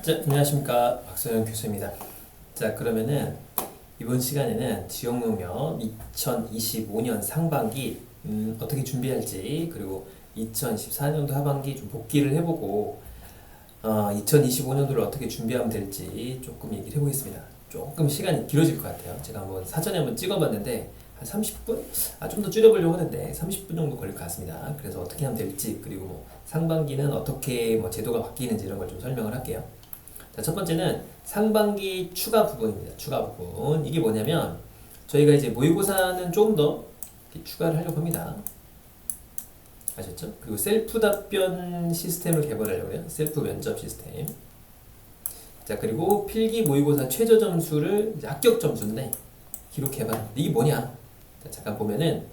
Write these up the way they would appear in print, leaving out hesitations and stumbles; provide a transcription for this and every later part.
자, 안녕하십니까. 박소영 교수입니다. 자, 그러면은 이번 시간에는 지역농협 2025년 상반기 어떻게 준비할지, 그리고 2024년도 하반기 좀 복귀를 해보고 2025년도를 어떻게 준비하면 될지 조금 얘기를 해보겠습니다. 조금 시간이 길어질 것 같아요. 제가 사전에 한번 찍어봤는데 한 30분? 좀 더 줄여보려고 하는데 30분 정도 걸릴 것 같습니다. 그래서 어떻게 하면 될지, 그리고 상반기는 어떻게 제도가 바뀌는지 이런 걸 좀 설명을 할게요. 자, 첫 번째는 상반기 추가 부분입니다. 추가 부분. 이게 뭐냐면 저희가 이제 모의고사는 조금 더 추가를 하려고 합니다. 아셨죠? 그리고 셀프 답변 시스템을 개발하려고 해요. 셀프 면접 시스템. 자, 그리고 필기 모의고사 최저 점수를 이제 합격 점수인데 기록 개발. 이게 뭐냐? 자, 잠깐 보면은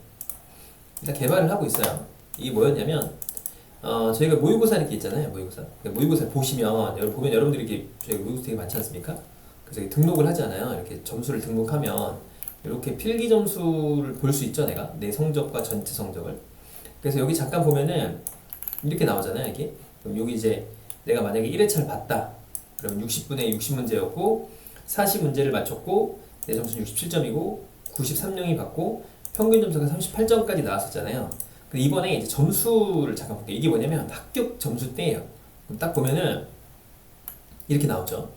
일단 개발을 하고 있어요. 이게 뭐였냐면 저희가 모의고사 이렇게 있잖아요. 모의고사 보시면 보면 여러분들이 이렇게 저희가 모의고사 되게 많지 않습니까? 그래서 등록을 하잖아요. 이렇게 점수를 등록하면 이렇게 필기 점수를 볼 수 있죠. 내 성적과 전체 성적을. 그래서 여기 잠깐 보면은 이렇게 나오잖아요. 이게. 그럼 여기 이제 내가 만약에 1회차를 봤다. 그럼 60분에 60문제였고 40문제를 맞췄고 내 점수는 67점이고 93명이 받고 평균 점수가 38점까지 나왔었잖아요. 근데 이번에 이제 점수를 잠깐 볼게요. 이게 뭐냐면 합격 점수대예요. 그럼 딱 보면은 이렇게 나오죠.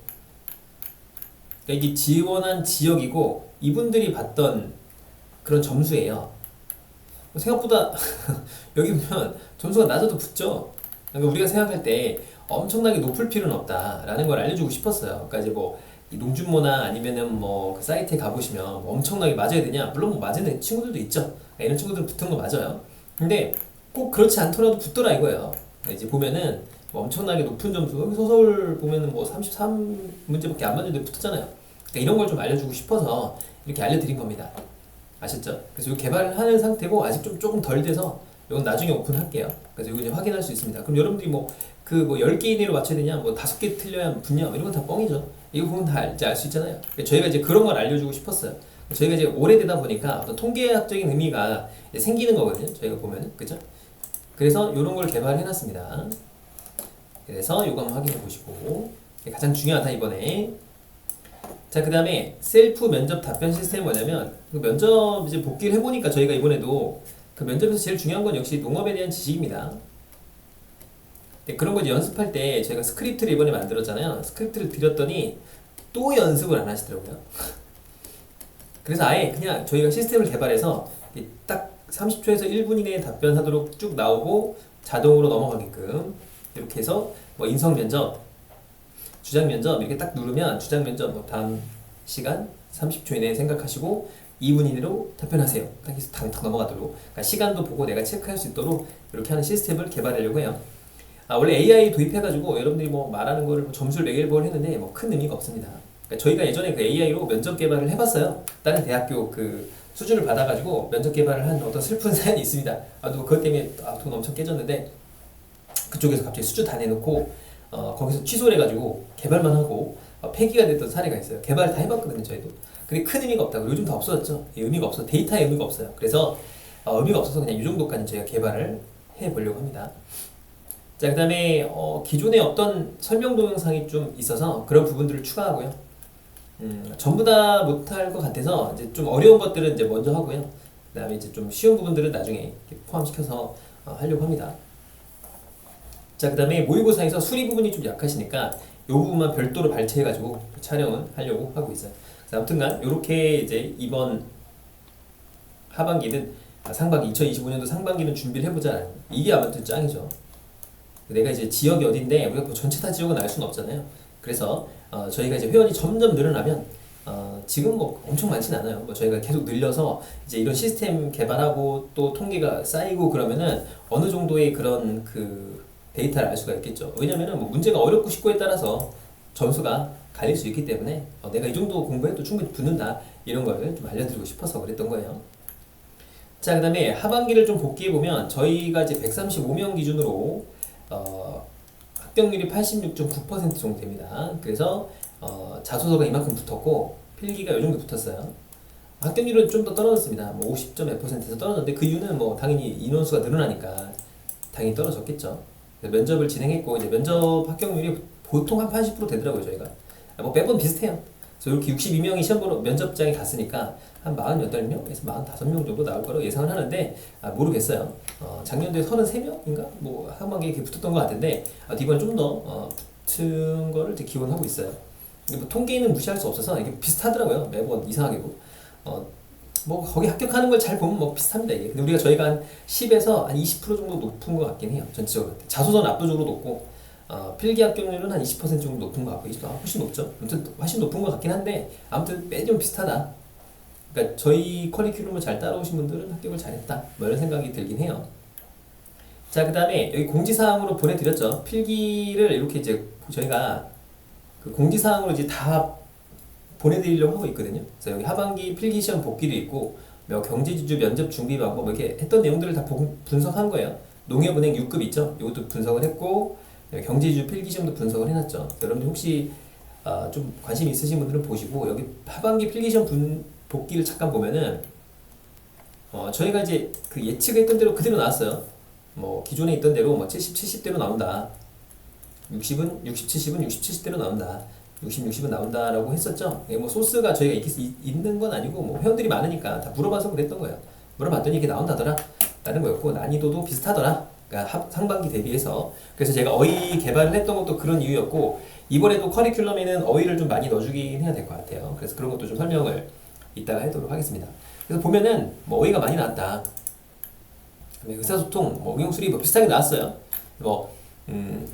그러니까 이게 지원한 지역이고 이분들이 받던 그런 점수예요. 생각보다 여기 보면 점수가 낮아도 붙죠. 그러니까 우리가 생각할 때 엄청나게 높을 필요는 없다라는 걸 알려주고 싶었어요. 그러니까 이제 이 농준모나 아니면은 그 사이트에 가보시면 엄청나게 맞아야 되냐? 물론 맞는 친구들도 있죠. 그러니까 이런 친구들은 붙은 거 맞아요. 근데 꼭 그렇지 않더라도 붙더라 이거예요. 그러니까 이제 보면은 엄청나게 높은 점수, 여기 서울 보면은 33문제밖에 안 맞는데 붙었잖아요. 그러니까 이런 걸 좀 알려주고 싶어서 이렇게 알려드린 겁니다. 아셨죠? 그래서 이 개발을 하는 상태고 아직 조금 덜 돼서 이건 나중에 오픈할게요. 그래서 이거 이제 확인할 수 있습니다. 그럼 여러분들이 10개 이내로 맞춰야 되냐, 5개 틀려야 붙냐, 이런 건 다 뻥이죠. 이거 보면 다 알 수 있잖아요. 그러니까 저희가 이제 그런 걸 알려주고 싶었어요. 저희가 이제 오래되다 보니까 어떤 통계학적인 의미가 생기는 거거든요. 저희가 보면은, 그죠? 그래서 이런 걸 개발해 놨습니다. 그래서 이거 한번 확인해 보시고, 가장 중요하다 이번에. 자, 그 다음에 셀프 면접 답변 시스템이 뭐냐면 그 면접 이제 복귀를 해보니까 저희가 이번에도 그 면접에서 제일 중요한 건 역시 농업에 대한 지식입니다. 그런 거 이제 연습할 때 저희가 스크립트를 이번에 만들었잖아요. 스크립트를 드렸더니 또 연습을 안 하시더라고요. 그래서 아예 그냥 저희가 시스템을 개발해서 딱 30초에서 1분 이내에 답변하도록 쭉 나오고 자동으로 넘어가게끔 이렇게 해서 인성 면접, 주장 면접 이렇게 딱 누르면 주장 면접 다음 시간 30초 이내에 생각하시고 2분 이내로 답변하세요. 딱 해서 딱 넘어가도록. 그러니까 시간도 보고 내가 체크할 수 있도록 이렇게 하는 시스템을 개발하려고 해요. 원래 AI 도입해가지고 여러분들이 말하는 거를 점수를 매길 했는데 큰 의미가 없습니다. 그러니까 저희가 예전에 그 AI로 면접 개발을 해봤어요. 다른 대학교 그 수준을 받아가지고 면접 개발을 한 어떤 슬픈 사연이 있습니다. 또 그것 때문에 돈 엄청 깨졌는데 그쪽에서 갑자기 수주 다 내놓고 거기서 취소를 해가지고 개발만 하고 폐기가 됐던 사례가 있어요. 개발 다 해봤거든요, 저희도. 근데 큰 의미가 없다고. 요즘 다 없어졌죠. 의미가 없어. 데이터에 의미가 없어요. 그래서 의미가 없어서 그냥 이 정도까지 저희가 개발을 해보려고 합니다. 자, 그 다음에 기존에 어떤 설명 동영상이 좀 있어서 그런 부분들을 추가하고요. 전부 다 못할 것 같아서 이제 좀 어려운 것들은 이제 먼저 하고요. 그 다음에 이제 좀 쉬운 부분들은 나중에 포함시켜서 하려고 합니다. 자, 그 다음에 모의고사에서 수리 부분이 좀 약하시니까 이 부분만 별도로 발췌해가지고 촬영은 하려고 하고 있어요. 아무튼간 이렇게 이제 이번 하반기는 상반기 2025년도 상반기는 준비를 해보자. 이게 아무튼 짱이죠. 내가 이제 지역이 어딘데 우리가 전체 다 지역은 알 수는 없잖아요. 그래서 저희가 이제 회원이 점점 늘어나면 지금 엄청 많진 않아요. 저희가 계속 늘려서 이제 이런 시스템 개발하고 또 통계가 쌓이고 그러면은 어느 정도의 그런 그 데이터를 알 수가 있겠죠. 왜냐면은 문제가 어렵고 쉽고에 따라서 점수가 갈릴 수 있기 때문에 내가 이 정도 공부해도 충분히 붙는다 이런 걸 좀 알려드리고 싶어서 그랬던 거예요. 자, 그 다음에 하반기를 좀 복귀해보면 저희가 이제 135명 기준으로 합격률이 86.9% 정도 됩니다. 그래서 자소서가 이만큼 붙었고 필기가 이 정도 붙었어요. 합격률은 좀 더 떨어졌습니다. 50점 몇 %에서 떨어졌는데 그 이유는 당연히 인원수가 늘어나니까 당연히 떨어졌겠죠. 면접을 진행했고 이제 면접 합격률이 보통 한 80% 되더라고요, 저희가. 뭐 매번 비슷해요. 그래서 이렇게 62명이 시험 보러 면접장에 갔으니까 한 48명에서 45명 정도 나올 거라고 예상을 하는데, 모르겠어요. 작년도에 33명인가? 뭐, 한방에 이렇게 붙었던 것 같은데, 이번에 좀 더, 붙은 거를 이제 기원하고 있어요. 뭐 통계는 무시할 수 없어서 이게 비슷하더라고요. 매번 이상하게도. 뭐 거기 합격하는 걸 잘 보면 뭐 비슷합니다 이게. 근데 저희가 한 10에서 한 20% 정도 높은 것 같긴 해요. 전체적으로. 자소서는 압도적으로 높고, 필기 합격률은 한 20% 정도 높은 것 같고, 훨씬 높죠. 아무튼 훨씬 높은 것 같긴 한데, 아무튼 매년 비슷하다. 그러니까 저희 커리큘럼을 잘 따라오신 분들은 합격을 잘했다. 뭐 이런 생각이 들긴 해요. 자, 그 다음에 여기 공지사항으로 보내드렸죠. 필기를 이렇게 이제 저희가 그 공지사항으로 이제 다 보내드리려고 하고 있거든요. 그래서 여기 하반기 필기시험 복기도 있고, 뭐 경제지주 면접 준비 방법 뭐 이렇게 했던 내용들을 다 분석한 거예요. 농협은행 6급 있죠? 이것도 분석을 했고, 경제지주 필기시험도 분석을 해놨죠. 여러분들 혹시 좀 관심 있으신 분들은 보시고, 여기 하반기 필기시험 복기를 잠깐 보면은 저희가 이제 그 예측했던 대로 그대로 나왔어요. 뭐 기존에 있던 대로 뭐 70, 70대로 나온다. 60은 60, 70은 60, 70대로 나온다. 60, 60은 나온다라고 했었죠. 뭐 소스가 저희가 있는 건 아니고 뭐 회원들이 많으니까 다 물어봐서 그랬던 거예요. 물어봤더니 이게 나온다더라 라는 거였고, 난이도도 비슷하더라. 그러니까 상반기 대비해서. 그래서 제가 어휘 개발을 했던 것도 그런 이유였고, 이번에도 커리큘럼에는 어휘를 좀 많이 넣어주긴 해야 될 것 같아요. 그래서 그런 것도 좀 설명을 이따가 하도록 하겠습니다. 그래서 보면은 뭐 어휘가 많이 나왔다. 의사소통, 뭐 응용수리 뭐 비슷하게 나왔어요. 뭐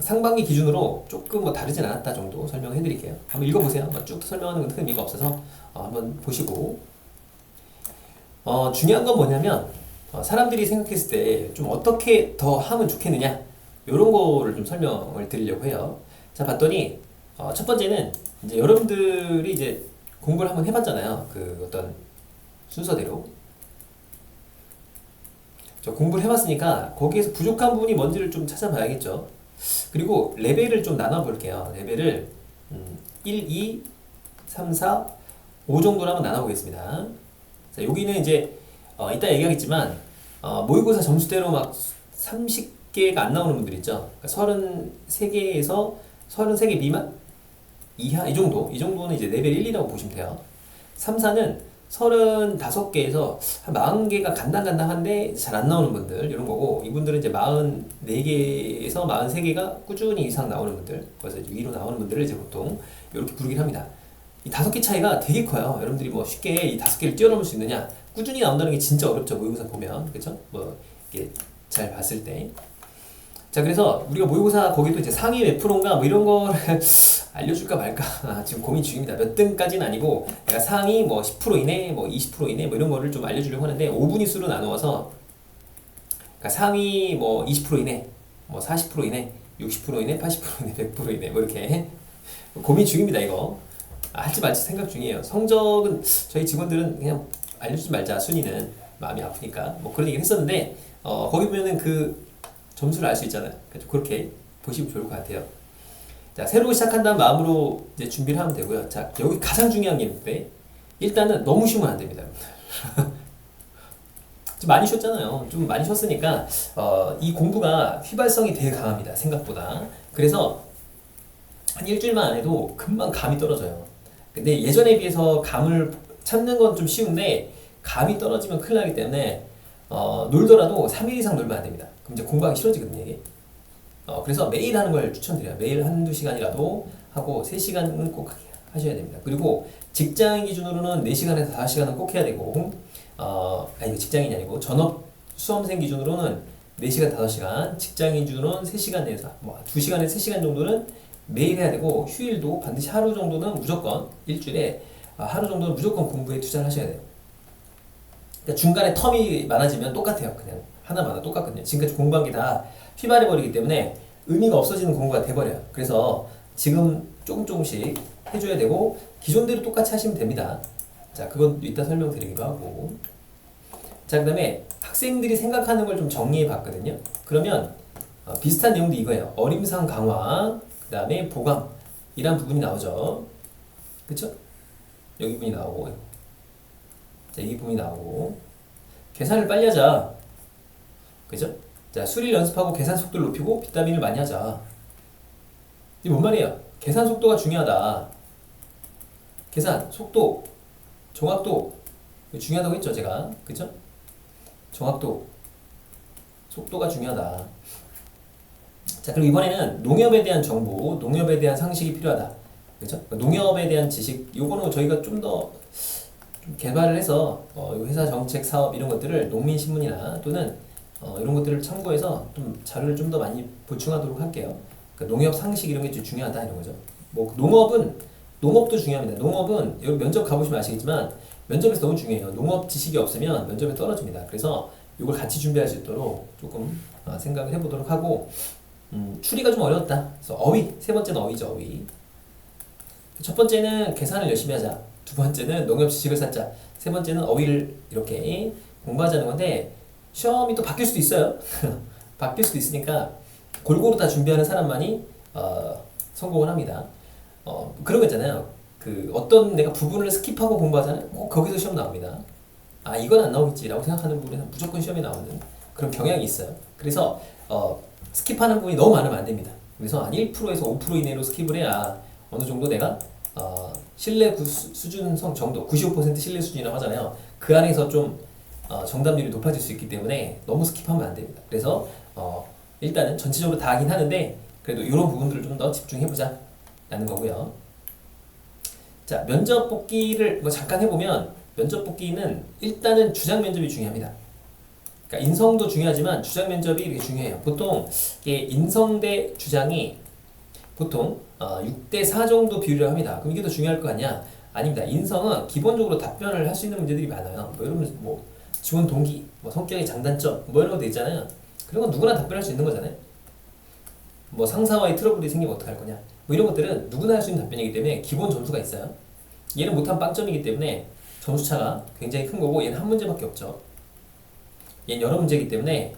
상반기 기준으로 조금 뭐 다르진 않았다 정도 설명해 드릴게요. 한번 읽어보세요. 쭉 설명하는 건 큰 의미가 없어서 한번 보시고, 중요한 건 뭐냐면 사람들이 생각했을 때 좀 어떻게 더 하면 좋겠느냐, 이런 거를 좀 설명을 드리려고 해요. 자, 봤더니 첫 번째는 이제 여러분들이 이제 공부를 한번 해봤잖아요. 그 어떤 순서대로 공부를 해봤으니까 거기에서 부족한 부분이 뭔지를 좀 찾아봐야겠죠. 그리고 레벨을 좀 나눠볼게요. 레벨을 1, 2, 3, 4, 5 정도로 한번 나눠보겠습니다. 자, 여기는 이제 이따 얘기하겠지만 모의고사 점수대로 막 30개가 안 나오는 분들 있죠. 그러니까 33개에서 33개 미만? 이하? 이 정도는 이제 레벨 1, 2라고 보시면 돼요. 3, 4는 35개에서 한 40개가 간당간당한데 잘 안 나오는 분들, 이런 거고, 이분들은 이제 44개에서 43개가 꾸준히 이상 나오는 분들, 그래서 위로 나오는 분들을 이제 보통 이렇게 부르긴 합니다. 이 5개 차이가 되게 커요. 여러분들이 뭐 쉽게 이 5개를 뛰어넘을 수 있느냐? 꾸준히 나온다는 게 진짜 어렵죠. 모의고사 보면. 그쵸? 뭐, 이게 잘 봤을 때. 자, 그래서 우리가 모의고사 거기도 이제 상위 몇 프로인가 뭐 이런 거를 알려줄까 말까 지금 고민 중입니다. 몇 등까지는 아니고 내가 상위 뭐 10% 이내, 뭐 20% 이내 뭐 이런 거를 좀 알려주려고 하는데, 5분위수로 나누어서 그러니까 상위 뭐 20% 이내, 뭐 40% 이내, 60% 이내, 80% 이내, 100% 이내 뭐 이렇게 고민 중입니다. 이거 할지 말지 생각 중이에요. 성적은 저희 직원들은 그냥 알려주지 말자, 순위는 마음이 아프니까 뭐 그런 얘기를 했었는데, 거기 보면은 그 점수를 알 수 있잖아요. 그래서 그렇게 보시면 좋을 것 같아요. 자, 새로 시작한다는 마음으로 이제 준비를 하면 되고요. 자, 여기 가장 중요한 게 있는데, 일단은 너무 쉬면 안 됩니다. 좀 많이 쉬었잖아요. 좀 많이 쉬었으니까 이 공부가 휘발성이 되게 강합니다. 생각보다. 그래서 한 일주일만 안 해도 금방 감이 떨어져요. 근데 예전에 비해서 감을 찾는 건 좀 쉬운데, 감이 떨어지면 큰일 나기 때문에 놀더라도 3일 이상 놀면 안 됩니다. 그럼 이제 공부하기 싫어지거든요, 이게. 그래서 매일 하는 걸 추천드려요. 매일 한두 시간이라도 하고 3시간은 꼭 하셔야 됩니다. 그리고 직장 기준으로는 4시간에서 5시간은 꼭 해야 되고, 아니, 직장인이 아니고 전업 수험생 기준으로는 4시간, 5시간, 직장인 기준으로는 3시간 내에서, 뭐 2시간에서 3시간 정도는 매일 해야 되고, 휴일도 반드시 하루 정도는 무조건, 일주일에 하루 정도는 무조건 공부에 투자를 하셔야 돼요. 그러니까 중간에 텀이 많아지면 똑같아요. 그냥 하나마다 똑같거든요. 지금까지 공부한 게 다 휘발해버리기 때문에 의미가 없어지는 공부가 돼버려요. 그래서 지금 조금씩 해줘야 되고, 기존대로 똑같이 하시면 됩니다. 자, 그건 이따 설명드리기도 하고. 자, 그 다음에 학생들이 생각하는 걸 좀 정리해 봤거든요. 그러면 비슷한 내용도 이거예요. 어림상 강화, 그 다음에 보강, 이란 부분이 나오죠. 그쵸? 여기 부분이 나오고, 자, 이 부분이 나오고, 계산을 빨리 하자. 그죠? 자, 수리를 연습하고 계산 속도를 높이고 비타민을 많이 하자. 이게 뭔 말이에요? 계산 속도가 중요하다. 계산 속도, 정확도 중요하다고 했죠, 제가. 그죠? 정확도, 속도가 중요하다. 자, 그리고 이번에는 농협에 대한 정보, 농협에 대한 상식이 필요하다. 그죠? 농협에 대한 지식, 요거는 저희가 좀 더 개발을 해서 회사 정책, 사업 이런 것들을 농민신문이나 또는 이런 것들을 참고해서 좀 자료를 좀 더 많이 보충하도록 할게요. 그러니까 농협 상식 이런 게 좀 중요하다 이런 거죠. 뭐 농업도 중요합니다. 농업은 여기 면접 가보시면 아시겠지만 면접에서 너무 중요해요. 농업 지식이 없으면 면접에 떨어집니다. 그래서 이걸 같이 준비할 수 있도록 조금 생각을 해보도록 하고 추리가 좀 어려웠다. 그래서 어휘, 세 번째는 어휘죠. 어휘. 첫 번째는 계산을 열심히 하자. 두 번째는 농협 지식을 쌓자. 세 번째는 어휘를 이렇게 공부하자는 건데 시험이 또 바뀔 수도 있어요. 바뀔 수도 있으니까 골고루 다 준비하는 사람만이 성공을 합니다. 그런 거 있잖아요. 그 어떤 내가 부분을 스킵하고 공부하잖아요. 거기서 시험 나옵니다. 아 이건 안 나오겠지라고 생각하는 분은 무조건 시험에 나오는 그런 경향이 있어요. 그래서 스킵하는 부분이 너무 많으면 안 됩니다. 그래서 한 1%에서 5% 이내로 스킵을 해야 어느 정도 내가 신뢰 수준 정도 95% 신뢰 수준이라고 하잖아요. 그 안에서 좀 정답률이 높아질 수 있기 때문에 너무 스킵하면 안 됩니다. 그래서 일단은 전체적으로 다 하긴 하는데 그래도 이런 부분들을 좀 더 집중해보자 라는 거고요. 자, 면접 복귀를 뭐 잠깐 해보면 면접 복귀는 일단은 주장 면접이 중요합니다. 그러니까 인성도 중요하지만 주장 면접이 이렇게 중요해요. 보통 이게 인성 대 주장이 보통 6대4 정도 비율이라고 합니다. 그럼 이게 더 중요할 거 아니야? 아닙니다. 인성은 기본적으로 답변을 할 수 있는 문제들이 많아요. 뭐 이러면 뭐 지원 동기, 뭐 성격의 장단점, 뭐 이런 것도 있잖아요. 그런 건 누구나 답변할 수 있는 거잖아요. 뭐 상사와의 트러블이 생기면 어떡할 거냐? 뭐 이런 것들은 누구나 할 수 있는 답변이기 때문에 기본 점수가 있어요. 얘는 못하면 빵점이기 때문에 점수차가 굉장히 큰 거고 얘는 한 문제밖에 없죠. 얘는 여러 문제이기 때문에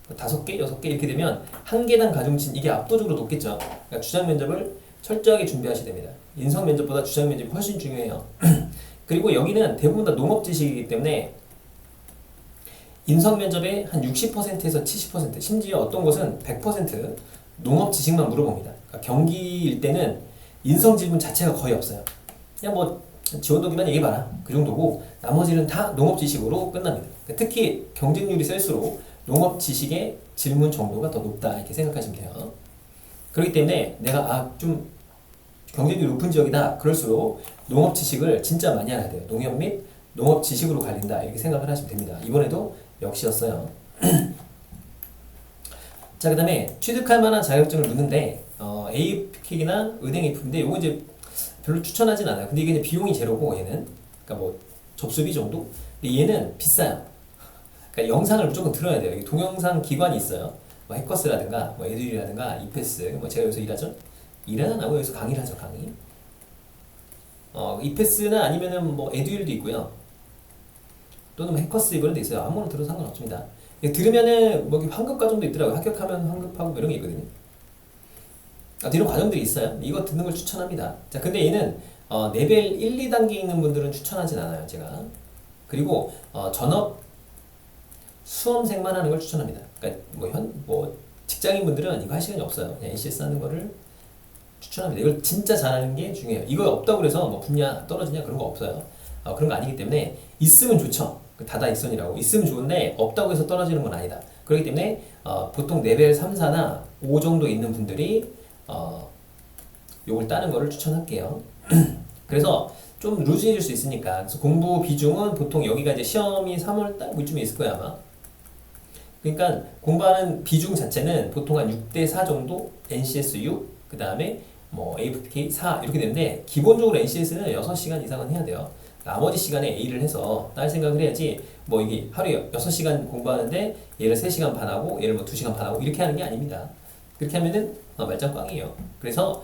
5개, 6개 이렇게 되면 한 개당 가중치 이게 압도적으로 높겠죠. 그러니까 주장 면접을 철저하게 준비하셔야 됩니다. 인성 면접보다 주장 면접이 훨씬 중요해요. 그리고 여기는 대부분 다 농업 지식이기 때문에 인성 면접의 한 60%에서 70% 심지어 어떤 곳은 100% 농업 지식만 물어봅니다. 그러니까 경기일 때는 인성 질문 자체가 거의 없어요. 그냥 뭐 지원 동기만 얘기해봐라 그 정도고 나머지는 다 농업 지식으로 끝납니다. 그러니까 특히 경쟁률이 셀수록 농업 지식의 질문 정도가 더 높다 이렇게 생각하시면 돼요. 그렇기 때문에 내가 좀 경쟁률이 높은 지역이다 그럴수록 농업 지식을 진짜 많이 알아야 돼요. 농협 및 농업 지식으로 갈린다 이렇게 생각을 하시면 됩니다. 이번에도 역시였어요. 자, 그 다음에 취득할 만한 자격증을 묻는데 AF킥이나 은행 F인데 요거 이제 별로 추천하진 않아요. 근데 이게 이제 비용이 제로고 얘는 그러니까 뭐 접수비 정도? 근데 얘는 비싸요. 그러니까 영상을 무조건 들어야 돼요. 여기 동영상 기관이 있어요. 뭐 해커스라든가 뭐 에듀이라든가 이패스 뭐 제가 여기서 일하죠. 일은 안 하고 여기서 강의를 하죠. 강의. 이패스나 아니면은 뭐 에듀일도 있고요. 또는 뭐 해커스 이런 데 있어요. 아무거나 들어도 상관없습니다. 들으면은 뭐 환급 과정도 있더라고요. 합격하면 환급하고 뭐 이런 게 있거든요. 이런 과정들이 있어요. 이거 듣는 걸 추천합니다. 자, 근데 얘는 레벨 1, 2단계 있는 분들은 추천하진 않아요. 제가. 그리고 전업 수험생만 하는 걸 추천합니다. 그러니까 뭐 직장인 분들은 이거 할 시간이 없어요. 그냥 NCS 하는 거를 추천합니다. 이걸 진짜 잘하는 게 중요해요. 이거 없다고 해서 뭐 붙냐 떨어지냐 그런 거 없어요. 그런 거 아니기 때문에 있으면 좋죠. 다다익선이라고 있으면 좋은데 없다고 해서 떨어지는 건 아니다. 그렇기 때문에 보통 레벨 3, 4나 5 정도 있는 분들이 요걸 따는 거를 추천할게요. 그래서 좀 루즈해질 수 있으니까 그래서 공부 비중은 보통 여기가 이제 시험이 3월달 뭐 이쯤에 있을 거야 아마. 그러니까 공부하는 비중 자체는 보통 한 6대4 정도 NCS 6, 그 다음에 뭐 AFK 4 이렇게 되는데 기본적으로 NCS는 6시간 이상은 해야 돼요. 나머지 시간에 A를 해서 딸 생각을 해야지 뭐 이게 하루에 6시간 공부하는데 얘를 3시간 반 하고 얘를 뭐 2시간 반 하고 이렇게 하는 게 아닙니다. 그렇게 하면은 말짱 꽝이에요. 그래서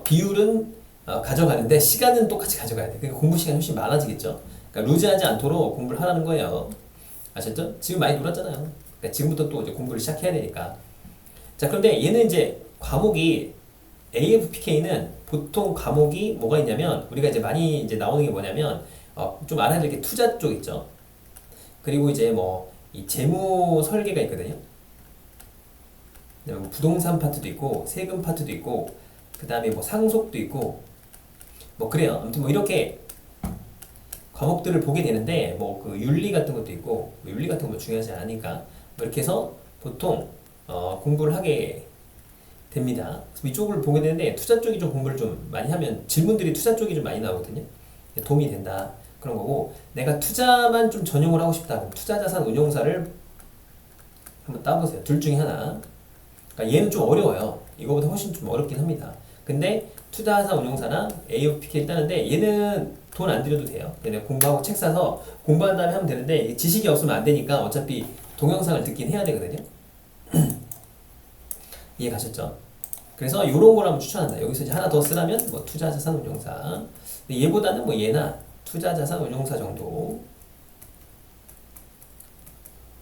비율은 가져가는데 시간은 똑같이 가져가야 돼. 그러니까 공부 시간이 훨씬 많아지겠죠. 그러니까 루즈하지 않도록 공부를 하라는 거예요. 아셨죠? 지금 많이 놀았잖아요. 그러니까 지금부터 또 이제 공부를 시작해야 되니까. 자, 그런데 얘는 이제 과목이 AFPK는 보통 과목이 뭐가 있냐면 우리가 이제 많이 이제 나오는 게 뭐냐면 좀 알아야 될 게 투자 쪽 있죠. 그리고 이제 뭐 이 재무 설계가 있거든요. 그다음에 뭐 부동산 파트도 있고 세금 파트도 있고 그 다음에 뭐 상속도 있고 뭐 그래요. 아무튼 뭐 이렇게 과목들을 보게 되는데 뭐 그 윤리 같은 것도 있고 뭐 윤리 같은 거 뭐 중요하지 않으니까 뭐 이렇게 해서 보통 공부를 하게 됩니다. 그래서 이쪽을 보게 되는데 투자 쪽이 좀 공부를 좀 많이 하면 질문들이 투자 쪽이 좀 많이 나오거든요. 도움이 된다 그런 거고 내가 투자만 좀 전용을 하고 싶다 그럼 투자자산 운용사를 한번 따보세요. 둘 중에 하나. 그러니까 얘는 좀 어려워요. 이거보다 훨씬 좀 어렵긴 합니다. 근데 투자자산 운용사나 AOPK 따는데 얘는 돈 안 들여도 돼요. 얘는 공부하고 책 사서 공부한 다음에 하면 되는데 지식이 없으면 안 되니까 어차피 동영상을 듣긴 해야 되거든요. 이해 가셨죠? 그래서 이런 걸 한번 추천한다. 여기서 이제 하나 더 쓰라면 뭐 투자자산 운용사. 근데 얘보다는 뭐 얘나 투자자산 운용사 정도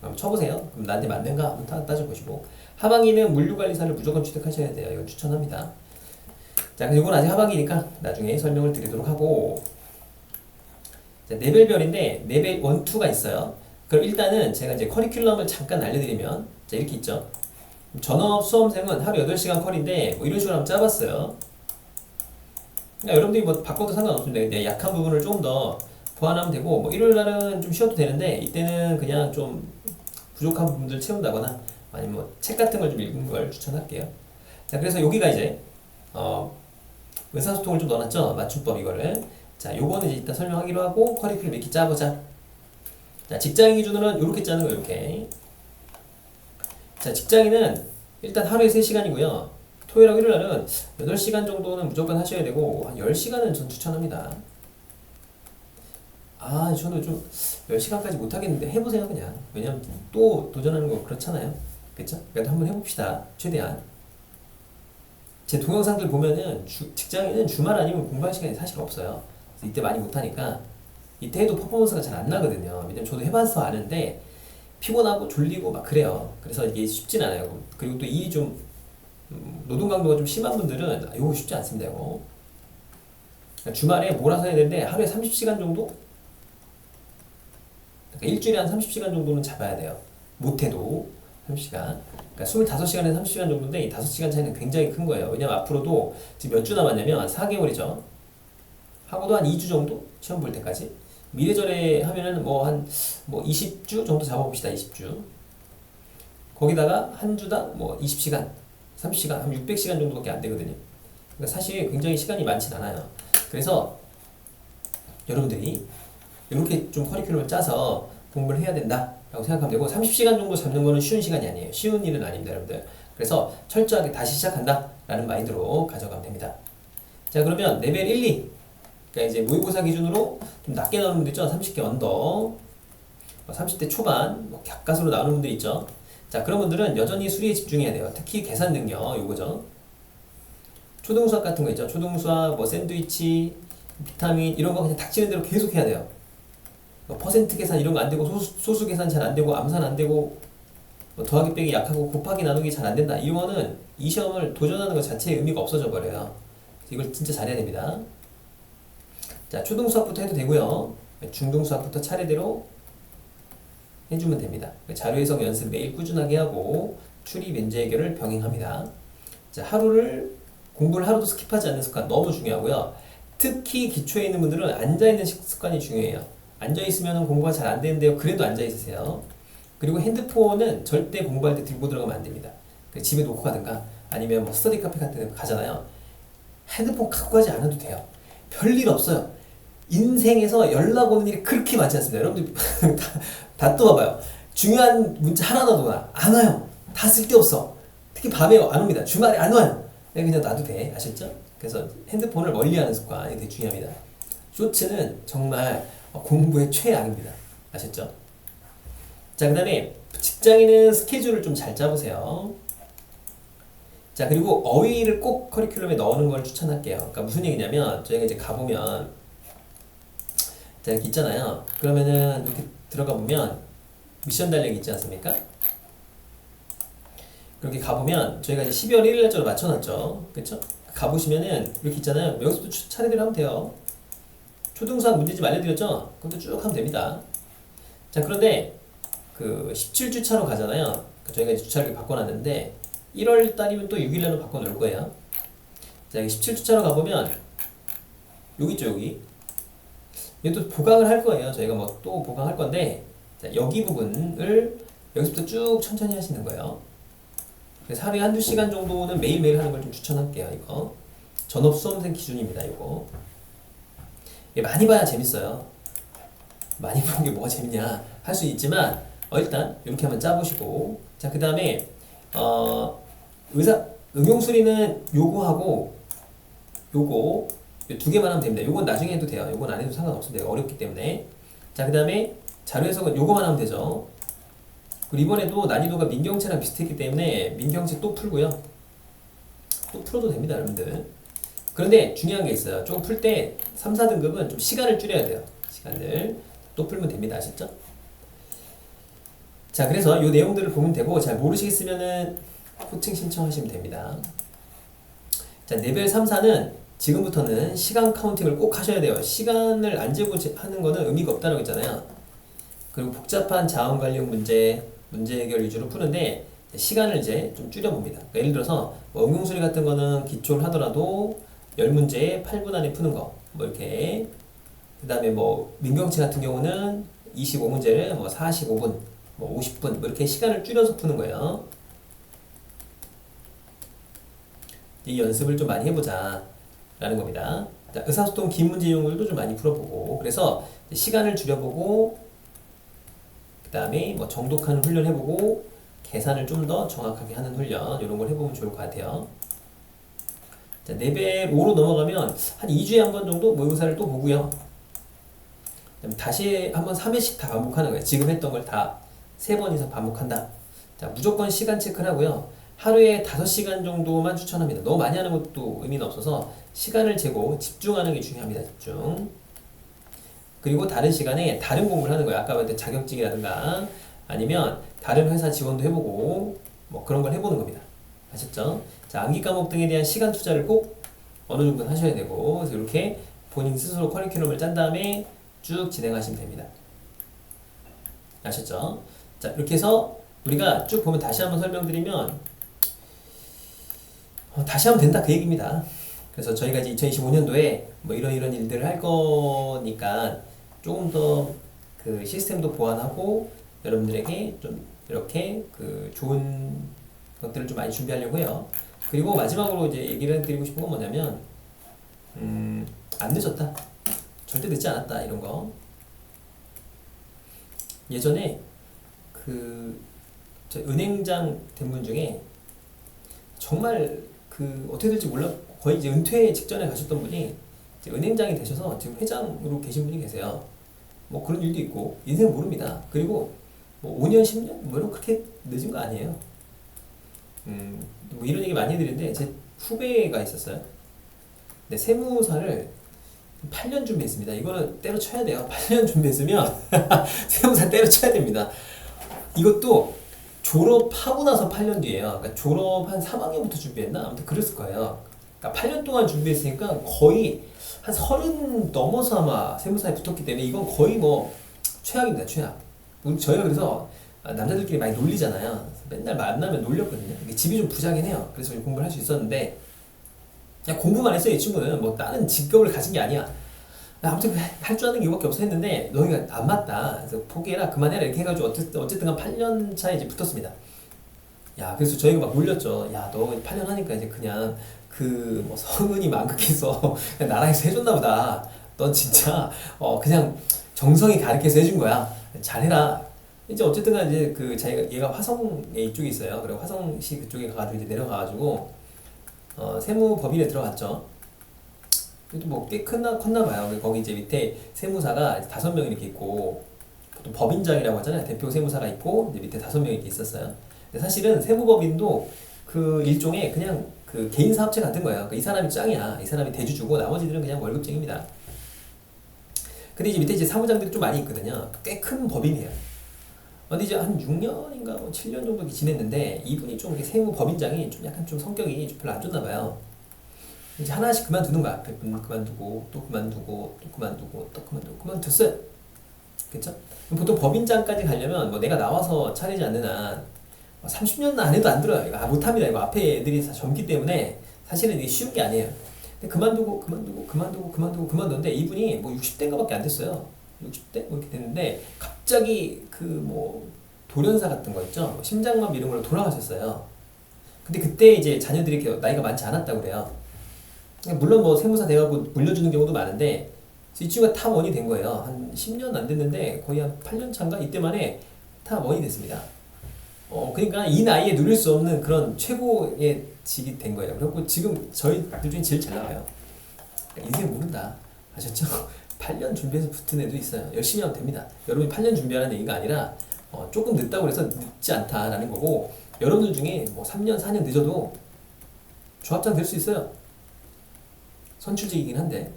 한번 쳐보세요. 그럼 나한테 맞는가 한번 따져보시고 하반기는 물류관리사를 무조건 취득하셔야 돼요. 이거 추천합니다. 자, 이건 아직 하반기니까 나중에 설명을 드리도록 하고 자, 레벨별인데 레벨 1, 2가 있어요. 그럼 일단은 제가 이제 커리큘럼을 잠깐 알려드리면 자, 이렇게 있죠. 전업 수험생은 하루 8시간 컬인데 뭐 이런 식으로 한번 짜봤어요. 그러니까 여러분들이 뭐 바꿔도 상관없습니다. 근데 약한 부분을 조금 더 보완하면 되고 뭐 일요일 날은 좀 쉬어도 되는데 이때는 그냥 좀 부족한 부분들 채운다거나 아니면 뭐 책 같은 걸 좀 읽는 걸 추천할게요. 자, 그래서 여기가 이제 의사소통을 좀 넣어놨죠. 맞춤법 이거를. 자, 요거는 이제 일단 설명하기로 하고 커리큘럼 이렇게 짜보자. 자, 직장인 기준으로는 이렇게 짜는 거예요. 이렇게. 자, 직장인은 일단 하루에 3시간이고요. 토요일하고 일요일날은 8시간 정도는 무조건 하셔야 되고 한 10시간은 전 추천합니다. 저는 좀 10시간까지 못하겠는데 해보세요 그냥. 왜냐면 또 도전하는 거 그렇잖아요. 그쵸? 그래도 한번 해봅시다. 최대한. 제 동영상들 보면은 직장인은 주말 아니면 공부할 시간이 사실 없어요. 그래서 이때 많이 못하니까 이때 해도 퍼포먼스가 잘 안 나거든요. 왜냐면 저도 해봐서 아는데 피곤하고 졸리고 막 그래요. 그래서 이게 쉽진 않아요. 그리고 또 이 좀 노동 강도가 좀 심한 분들은 이거 쉽지 않습니다. 이거. 주말에 몰아서 해야 되는데 하루에 30시간 정도? 그러니까 일주일에 한 30시간 정도는 잡아야 돼요. 못해도 30시간. 그러니까 25시간에서 30시간 정도인데 이 5시간 차이는 굉장히 큰 거예요. 왜냐면 앞으로도 지금 몇 주 남았냐면 한 4개월이죠. 하고도 한 2주 정도? 시험 볼 때까지. 미래절에 하면은 뭐 20주 정도 잡아봅시다. 20주. 거기다가 한 주당 뭐 20시간, 30시간, 한 600시간 정도밖에 안 되거든요. 그러니까 사실 굉장히 시간이 많진 않아요. 그래서 여러분들이 이렇게 좀 커리큘럼을 짜서 공부를 해야 된다라고 생각하면 되고 30시간 정도 잡는 거는 쉬운 시간이 아니에요. 쉬운 일은 아닙니다, 여러분들. 그래서 철저하게 다시 시작한다라는 마인드로 가져가면 됩니다. 자, 그러면 레벨 1, 2. 그러니까 이제 모의고사 기준으로 좀 낮게 나오는 분들 있죠. 30개 언더, 30대 초반, 뭐 객가수로 나오는 분들 있죠. 자, 그런 분들은 여전히 수리에 집중해야 돼요. 특히 계산 능력, 요거죠. 초등수학 같은 거 있죠. 초등수학, 뭐 샌드위치, 비타민 이런 거 그냥 닥치는 대로 계속 해야 돼요. 뭐 퍼센트 계산 이런 거 안 되고 소수 계산 잘 안 되고 암산 안 되고 뭐 더하기 빼기 약하고 곱하기 나누기 잘 안 된다. 이거는 이 시험을 도전하는 것 자체의 의미가 없어져 버려요. 이걸 진짜 잘해야 됩니다. 자, 초등수학부터 해도 되고요. 중등수학부터 차례대로 해주면 됩니다. 자료 해석 연습 매일 꾸준하게 하고 추리 문제 해결을 병행합니다. 자, 공부를 하루도 스킵하지 않는 습관 너무 중요하고요. 특히 기초에 있는 분들은 앉아있는 습관이 중요해요. 앉아있으면 공부가 잘 안 되는데요. 그래도 앉아있으세요. 그리고 핸드폰은 절대 공부할 때 들고 들어가면 안 됩니다. 집에 놓고 가든가 아니면 뭐 스터디 카페 같은 데 가잖아요. 핸드폰 갖고 가지 않아도 돼요. 별일 없어요. 인생에서 연락 오는 일이 그렇게 많지 않습니다. 여러분들 다 떠봐봐요. 중요한 문자 하나도 안 와요. 다 쓸데없어. 특히 밤에 안 옵니다. 주말에 안 와요. 그냥 놔도 돼. 아셨죠? 그래서 핸드폰을 멀리하는 습관이 되게 중요합니다. 쇼츠는 정말 공부의 최악입니다. 아셨죠? 자, 그 다음에 직장인은 스케줄을 좀 잘 짜보세요. 자, 그리고 어휘를 꼭 커리큘럼에 넣는 걸 추천할게요. 그러니까 무슨 얘기냐면 저희가 이제 가보면 자, 이렇게 있잖아요. 그러면은 이렇게 들어가 보면 미션 달력이 있지 않습니까? 그렇게 가보면 저희가 이제 12월 1일 날짜로 맞춰놨죠. 그쵸? 가보시면은 이렇게 있잖아요. 여기서도 차례대로 하면 돼요. 초등수학 문제집 알려드렸죠? 그것도 쭉 하면 됩니다. 자, 그런데 그 17주 차로 가잖아요. 저희가 이제 주차를 바꿔놨는데 1월 달이면 또 6일날로 바꿔놓을 거예요. 자, 여기 17주차로 가보면 여기 있죠, 여기. 얘도 보강을 할 거예요. 저희가 뭐 또 보강할 건데, 자, 여기 부분을 여기서부터 쭉 천천히 하시는 거예요. 그래서 하루에 한두 시간 정도는 매일매일 하는 걸 좀 추천할게요. 이거 전업 수험생 기준입니다. 이거 많이 봐야 재밌어요. 많이 보는 게 뭐가 재밌냐 할 수 있지만 일단 이렇게 한번 짜보시고, 자, 그 다음에 응용 수리는 요거하고 요거 두 개만 하면 됩니다. 요건 나중에 해도 돼요. 요건 안 해도 상관없습니다. 어렵기 때문에. 자, 그 다음에 자료 해석은 요거만 하면 되죠. 그리고 이번에도 난이도가 민경채랑 비슷했기 때문에 민경채 또 풀고요. 또 풀어도 됩니다, 여러분들. 그런데 중요한 게 있어요. 조금 풀 때 3, 4등급은 좀 시간을 줄여야 돼요. 시간을 또 풀면 됩니다. 아셨죠? 자, 그래서 이 내용들을 보면 되고, 잘 모르시겠으면은 코칭 신청하시면 됩니다. 자, 레벨 3, 4는 지금부터는 시간 카운팅을 꼭 하셔야 돼요. 시간을 안 재고 하는 거는 의미가 없다고 했잖아요. 그리고 복잡한 자원 관련 문제 해결 위주로 푸는데 시간을 이제 좀 줄여봅니다. 그러니까 예를 들어서 뭐 응용수리 같은 거는 기초를 하더라도 10문제에 8분 안에 푸는 거, 뭐 이렇게. 그 다음에 뭐 민경채 같은 경우는 25문제를 뭐 45분, 뭐 50분, 뭐 이렇게 시간을 줄여서 푸는 거예요. 이 연습을 좀 많이 해보자 라는 겁니다. 자, 의사소통 긴 문제 이용들도 좀 많이 풀어보고, 그래서 시간을 줄여보고, 그 다음에 뭐 정독하는 훈련 해보고, 계산을 좀 더 정확하게 하는 훈련, 이런 걸 해보면 좋을 것 같아요. 자, 레벨 5로 넘어가면 한 2주에 한 번 정도 모의고사를 또 보고요. 다시 한번 3회씩 다 반복하는 거예요. 지금 했던 걸 다 3번 이상 반복한다. 자, 무조건 시간 체크를 하고요. 하루에 5시간 정도만 추천합니다. 너무 많이 하는 것도 의미는 없어서 시간을 재고 집중하는 게 중요합니다. 집중. 그리고 다른 시간에 다른 공부를 하는 거예요. 아까 말했던 자격증이라든가 아니면 다른 회사 지원도 해보고 뭐 그런 걸 해보는 겁니다. 아셨죠? 자, 암기 과목 등에 대한 시간 투자를 꼭 어느 정도는 하셔야 되고, 그래서 이렇게 본인 스스로 커리큘럼을 짠 다음에 쭉 진행하시면 됩니다. 아셨죠? 자, 이렇게 해서 우리가 쭉 보면 다시 한번 설명드리면 다시 하면 된다 그 얘기입니다. 그래서 저희가 이제 2025년도에 뭐 이런 일들을 할 거니까 조금 더 그 시스템도 보완하고 여러분들에게 좀 이렇게 그 좋은 것들을 좀 많이 준비하려고 해요. 그리고 마지막으로 이제 얘기를 드리고 싶은 건 뭐냐면 안 늦었다. 절대 늦지 않았다. 이런 거. 예전에 저 은행장 된 분 중에 정말 어떻게 될지 몰라 거의 이제 은퇴 직전에 가셨던 분이 이제 은행장이 되셔서 지금 회장으로 계신 분이 계세요. 뭐 그런 일도 있고 인생 모릅니다. 그리고 뭐 5년, 10년 뭐 이런 그렇게 늦은 거 아니에요. 뭐 이런 얘기 많이 해드리는데 제 후배가 있었어요. 근데 세무사를 8년 준비했습니다. 이거는 때려쳐야 돼요. 8년 준비했으면 세무사 때려쳐야 됩니다. 이것도 졸업하고 나서 8년 뒤에요. 그러니까 졸업 한 3학년부터 준비했나? 아무튼 그랬을 거예요. 그러니까 8년 동안 준비했으니까 거의 한 30 넘어서 아마 세무사에 붙었기 때문에 이건 거의 뭐 최악입니다. 최악. 저희가 그래서 남자들끼리 많이 놀리잖아요. 맨날 만나면 놀렸거든요. 집이 좀 부자긴 해요. 그래서 공부를 할 수 있었는데 그냥 공부만 했어요. 이 친구는 뭐 다른 직업을 가진 게 아니야. 아무튼 할 줄 아는 게 이거밖에 없어 했는데 너희가 안 맞다. 그래서 포기해라. 그만해라. 이렇게 해가지고 어쨌든 8년 차에 이제 붙었습니다. 야, 그래서 저희가 막 놀렸죠. 야, 너 8년 하니까 이제 그냥 뭐 성은이 만극해서 그냥 나라에서 해줬나 보다. 넌 진짜 그냥 정성이 가르쳐서 해준 거야. 잘해라. 이제 어쨌든 간 이제 얘가 화성에 이쪽에 있어요. 그리고 화성시 그쪽에 가가지고 이제 내려가가지고 세무법인에 들어갔죠. 그래도 뭐 꽤 컸나 봐요. 거기 이제 밑에 세무사가 5명 이렇게 있고, 보통 법인장이라고 하잖아요. 대표 세무사가 있고, 이제 밑에 5명 이렇게 있었어요. 근데 사실은 세무법인도 그 일종의 그냥 그 개인 사업체 같은 거예요. 그러니까 이 사람이 짱이야. 이 사람이 대주주고 나머지들은 그냥 월급쟁입니다. 근데 이제 밑에 이제 사무장들이 좀 많이 있거든요. 꽤 큰 법인이에요. 근데 이제 한 6년인가 뭐 7년 정도 이렇게 지냈는데 이분이 좀 이렇게 세무법인장이 좀 약간 좀 성격이 좀 별로 안 좋나 봐요. 이제 하나씩 그만두는 거야. 그만두고 또 그만두고 또 그만두고 또 그만두고 그만뒀어요. 그쵸? 보통 법인장까지 가려면 뭐 내가 나와서 차리지 않는 한 30년 안에도 안 들어요. 이거 못합니다. 이거 앞에 애들이 다 젊기 때문에 사실은 이게 쉬운 게 아니에요. 근데 그만두는데 이분이 뭐 60대인가밖에 안 됐어요. 60대 뭐 이렇게 됐는데 갑자기 그 뭐 돌연사 같은 거 있죠. 뭐 심장마비 이런 걸로 돌아가셨어요. 근데 그때 이제 자녀들이 이렇게 나이가 많지 않았다고 그래요. 물론 뭐 세무사 돼가고 물려주는 경우도 많은데 이 친구가 탑원이 된 거예요. 한 10년 안 됐는데 거의 한 8년 차인가 이때 만에 탑원이 됐습니다. 그러니까 이 나이에 누릴 수 없는 그런 최고의 직이 된 거예요. 그리고 지금 저희들 중에 제일 잘 나와요. 인생 모른다. 아셨죠? 8년 준비해서 붙은 애도 있어요. 열심히 하면 됩니다. 여러분이 8년 준비하는 얘기가 아니라 조금 늦다고 해서 늦지 않다라는 거고 여러분들 중에 뭐 3년, 4년 늦어도 조합장 될 수 있어요. 선출직이긴 한데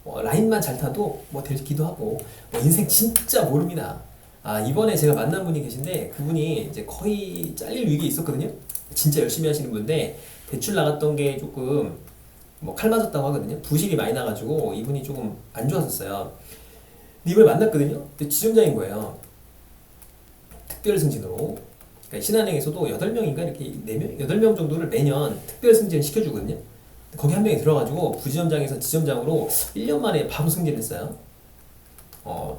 라인만 잘 타도 뭐 되기도 하고 인생 진짜 모릅니다. 이번에 제가 만난 분이 계신데 그분이 이제 거의 잘릴 위기에 있었거든요. 진짜 열심히 하시는 분인데 대출 나갔던 게 조금 뭐 칼 맞았다고 하거든요. 부실이 많이 나가지고 이분이 조금 안 좋았었어요. 근데 이번에 만났거든요. 근데 지점장인 거예요. 특별 승진으로. 그러니까 신한은행에서도 8명인가 이렇게 4명, 8명 정도를 매년 특별 승진 시켜주거든요. 거기 한 명이 들어가지고 부지점장에서 지점장으로 1년 만에 바로 승진했어요.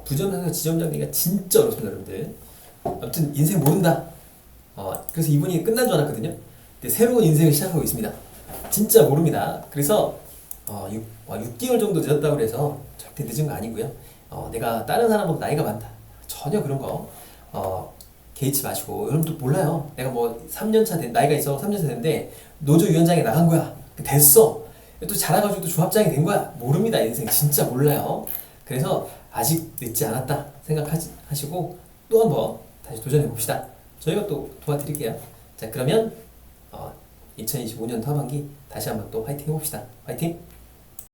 부지점장에서 지점장 되기가 진짜 어렵습니다, 여러분들. 아무튼 인생 모른다. 그래서 이분이 끝난 줄 알았거든요. 근데 새로운 인생을 시작하고 있습니다. 진짜 모릅니다. 그래서 6개월 정도 늦었다고 그래서 절대 늦은 거 아니고요. 내가 다른 사람보다 나이가 많다. 전혀 그런 거 개의치 마시고 여러분도 몰라요. 내가 뭐 3년차 나이가 있어 3년차 됐는데 노조위원장에 나간 거야. 됐어. 또 자라가지고 또 조합장이 된 거야. 모릅니다. 인생 진짜 몰라요. 그래서 아직 늦지 않았다 생각하시고 또 한번 다시 도전해 봅시다. 저희가 또 도와드릴게요. 자, 그러면 2025년 하반기 다시 한번 또 화이팅 해봅시다. 화이팅!